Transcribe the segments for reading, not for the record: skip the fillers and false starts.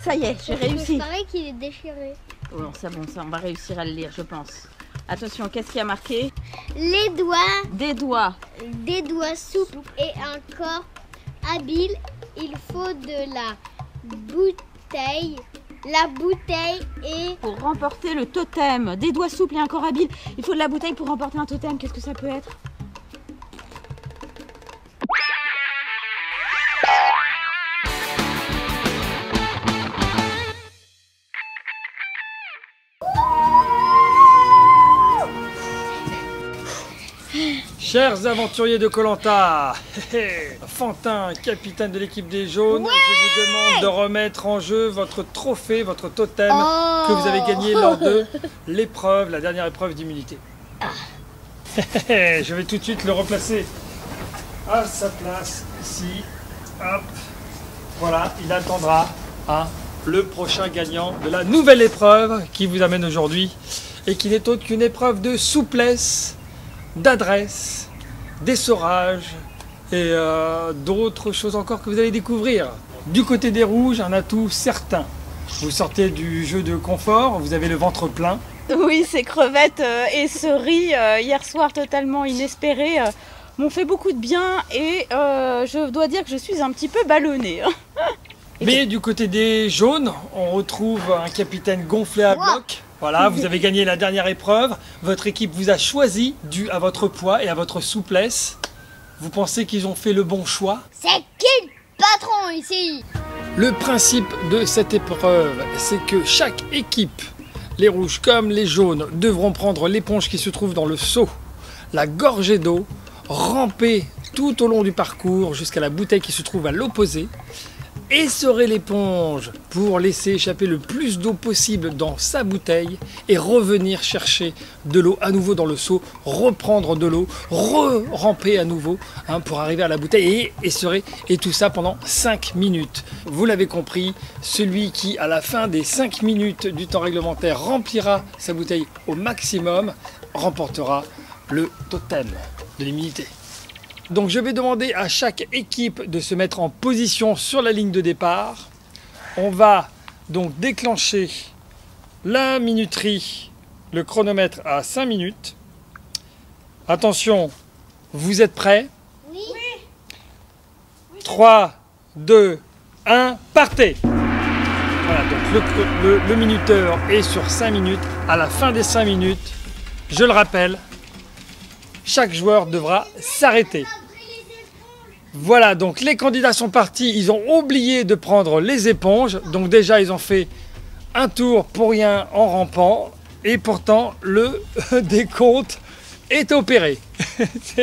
ça y est, j'ai réussi. Il paraît qu'il est déchiré. Oh non, c'est bon, ça, on va réussir à le lire, je pense. Attention, qu'est-ce qu'il y a marqué? Les doigts. Des doigts. Des doigts souples et un corps habile. Il faut de la bouteille. La bouteille est... Pour remporter le totem. Des doigts souples et un corps habile. Il faut de la bouteille pour remporter un totem. Qu'est-ce que ça peut être? Chers aventuriers de Koh-Lanta, Fantin, capitaine de l'équipe des jaunes, je vous demande de remettre en jeu votre trophée, votre totem que vous avez gagné lors de l'épreuve, la dernière épreuve d'immunité. Je vais tout de suite le replacer à sa place ici. Hop. Voilà, il attendra le prochain gagnant de la nouvelle épreuve qui vous amène aujourd'hui et qui n'est autre qu'une épreuve de souplesse, d'adresse, d'essorage et d'autres choses encore que vous allez découvrir. Du côté des rouges, un atout certain. Vous sortez du jeu de confort, vous avez le ventre plein. Oui, ces crevettes et ce riz hier soir totalement inespéré m'ont fait beaucoup de bien et je dois dire que je suis un petit peu ballonnée. Mais du côté des jaunes, on retrouve un capitaine gonflé à bloc. Voilà, vous avez gagné la dernière épreuve. Votre équipe vous a choisi dû à votre poids et à votre souplesse. Vous pensez qu'ils ont fait le bon choix? C'est qui le patron ici? Le principe de cette épreuve, c'est que chaque équipe, les rouges comme les jaunes, devront prendre l'éponge qui se trouve dans le seau, la gorgée d'eau, ramper tout au long du parcours jusqu'à la bouteille qui se trouve à l'opposé, essorer l'éponge pour laisser échapper le plus d'eau possible dans sa bouteille et revenir chercher de l'eau à nouveau dans le seau, reprendre de l'eau, re-ramper à nouveau pour arriver à la bouteille et essorer, et tout ça pendant 5 minutes. Vous l'avez compris, celui qui à la fin des 5 minutes du temps réglementaire remplira sa bouteille au maximum remportera le totem de l'immunité. Donc je vais demander à chaque équipe de se mettre en position sur la ligne de départ. On va donc déclencher la minuterie, le chronomètre à 5 minutes. Attention, vous êtes prêts? Oui. 3, 2, 1, partez! Voilà, donc le minuteur est sur 5 minutes. À la fin des 5 minutes, je le rappelle, chaque joueur devra s'arrêter. Voilà, donc les candidats sont partis, ils ont oublié de prendre les éponges. Donc déjà, ils ont fait un tour pour rien en rampant. Et pourtant, le décompte est opéré.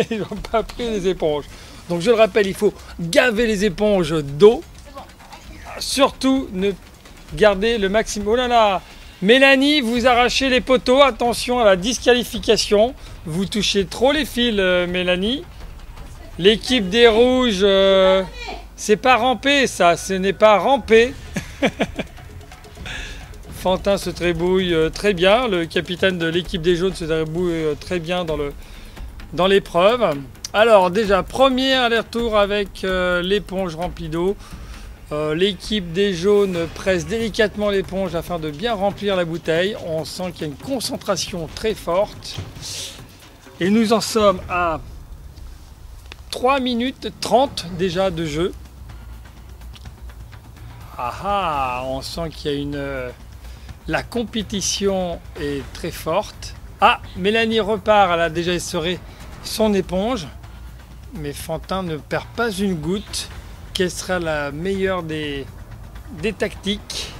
Ils n'ont pas pris les éponges. Donc je le rappelle, il faut gaver les éponges d'eau. Surtout, ne garder le maximum. Oh là là! Mélanie, vous arrachez les poteaux. Attention à la disqualification. Vous touchez trop les fils, Mélanie. L'équipe des rouges, c'est pas ramper ça, ce n'est pas ramper. Fantin se trébouille très bien, le capitaine de l'équipe des jaunes se trébouille très bien dans l'épreuve. Alors déjà, premier aller-retour avec l'éponge remplie d'eau. L'équipe des jaunes presse délicatement l'éponge afin de bien remplir la bouteille. On sent qu'il y a une concentration très forte. Et nous en sommes à 3 minutes 30 déjà de jeu. Ah, on sent qu'il y a la compétition est très forte. Ah, Mélanie repart, elle a déjà essoré son éponge. Mais Fantin ne perd pas une goutte. Quelle sera la meilleure des tactiques?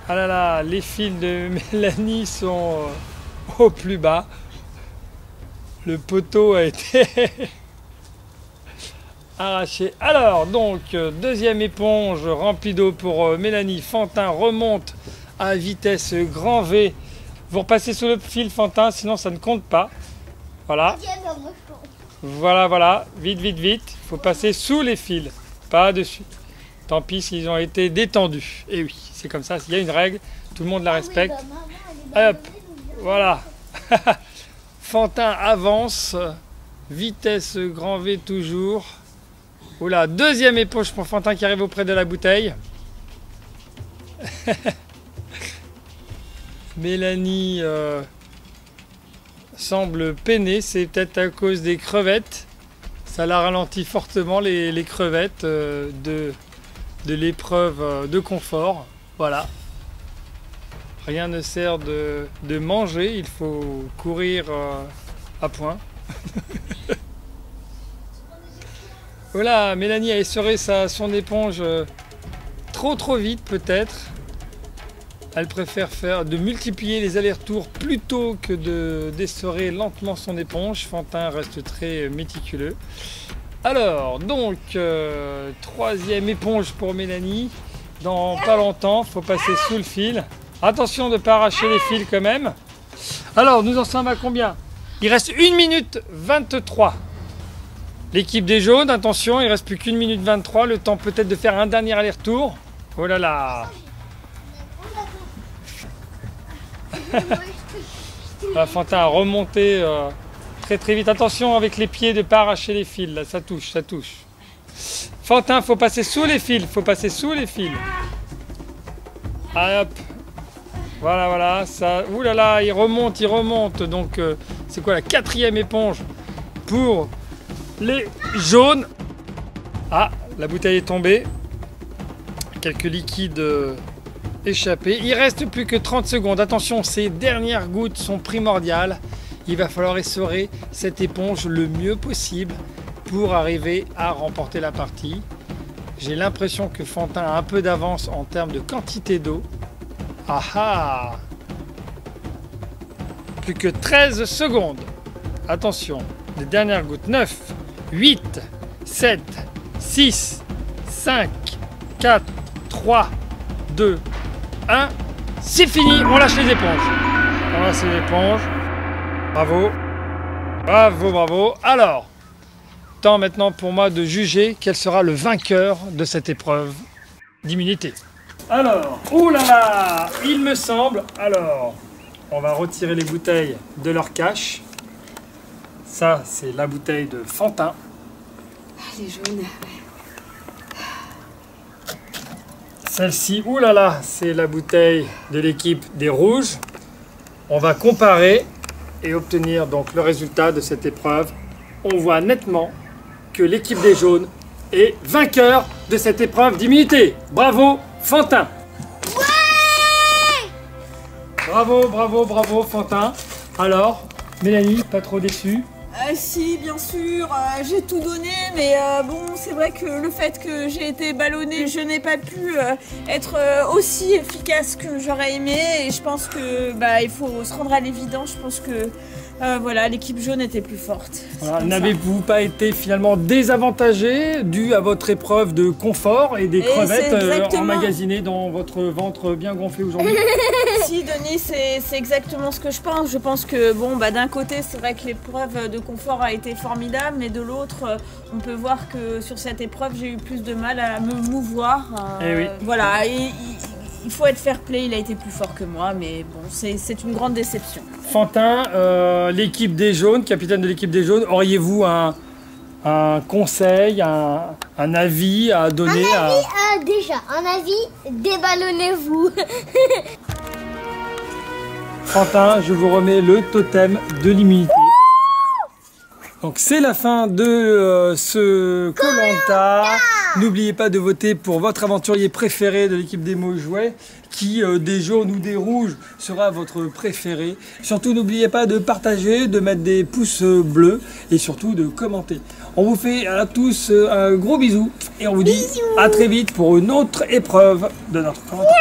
Ah là là, les fils de Mélanie sont au plus bas. Le poteau a été arraché. Alors, donc, deuxième éponge remplie d'eau pour Mélanie. Fantin remonte à vitesse grand V. Vous repassez sous le fil, Fantin, sinon ça ne compte pas. Voilà. Voilà, voilà. Vite, vite, vite. Il faut passer sous les fils, pas dessus. Tant pis s'ils ont été détendus. Et oui, c'est comme ça. Il y a une règle, tout le monde la respecte. Hop, voilà. Fantin avance. Vitesse grand V toujours. Oula, deuxième éponge pour Fantin qui arrive auprès de la bouteille. Mélanie semble peiner, c'est peut-être à cause des crevettes. Ça la ralentit fortement les crevettes de l'épreuve de confort. Voilà. Rien ne sert de manger, il faut courir à point. Voilà, Mélanie a essoré son éponge trop vite peut-être. Elle préfère de multiplier les allers-retours plutôt que d'essorer lentement son éponge. Fantin reste très méticuleux. Alors, donc, troisième éponge pour Mélanie. Dans pas longtemps, il faut passer sous le fil. Attention de ne pas arracher les fils quand même. Alors, nous en sommes à combien? Il reste 1 minute 23. L'équipe des jaunes, attention, il ne reste plus qu'1 minute 23. Le temps peut-être de faire un dernier aller-retour. Oh là là! Fantin a remonté très vite. Attention avec les pieds de ne pas arracher les fils. Là, ça touche. Fantin, il faut passer sous les fils. Allez, hop. Voilà. Ça. Ouh là là, il remonte. Donc, c'est quoi la 4e éponge pour les jaunes? Ah, la bouteille est tombée. Quelques liquides échappés. Il reste plus que 30 secondes. Attention, ces dernières gouttes sont primordiales. Il va falloir essorer cette éponge le mieux possible pour arriver à remporter la partie. J'ai l'impression que Fantin a un peu d'avance en termes de quantité d'eau. Ah ah! Plus que 13 secondes. Attention, les dernières gouttes. 9, 8, 7, 6, 5, 4, 3, 2, 1. C'est fini, on lâche les éponges. Bravo. Alors, temps maintenant pour moi de juger quel sera le vainqueur de cette épreuve d'immunité. Alors, oulala, il me semble. Alors, on va retirer les bouteilles de leur cache. Ça, c'est la bouteille de Fantin. Les jaunes. Celle-ci, oulala, c'est la bouteille de l'équipe des rouges. On va comparer et obtenir donc le résultat de cette épreuve. On voit nettement que l'équipe des jaunes est vainqueur de cette épreuve d'immunité. Bravo Fantin. Ouais! Bravo Fantin. Alors, Mélanie, pas trop déçue? Si, bien sûr, j'ai tout donné, mais bon, c'est vrai que le fait que j'ai été ballonnée, je n'ai pas pu être aussi efficace que j'aurais aimé, et je pense que il faut se rendre à l'évidence. Je pense que voilà, l'équipe jaune était plus forte. Voilà, n'avez-vous pas été finalement désavantagé dû à votre épreuve de confort et des crevettes emmagasinées dans votre ventre bien gonflé aujourd'hui? Si, Denis, c'est exactement ce que je pense. Je pense que bon, d'un côté, c'est vrai que l'épreuve de confort a été formidable, mais de l'autre, on peut voir que sur cette épreuve, j'ai eu plus de mal à me mouvoir. Oui. Voilà, il faut être fair play, il a été plus fort que moi, mais bon, c'est une grande déception. Fantin, l'équipe des jaunes, capitaine de l'équipe des jaunes, auriez-vous un conseil, un avis à donner? Déjà, un avis, déballonnez-vous. Fantin, je vous remets le totem de l'immunité. Donc c'est la fin de ce Koh-Lanta. N'oubliez pas de voter pour votre aventurier préféré de l'équipe des Maujouets, qui des jaunes ou des rouges sera votre préféré. Surtout n'oubliez pas de partager, de mettre des pouces bleus et surtout de commenter. On vous fait à tous un gros bisou et on vous dit à très vite pour une autre épreuve de notre Koh-Lanta.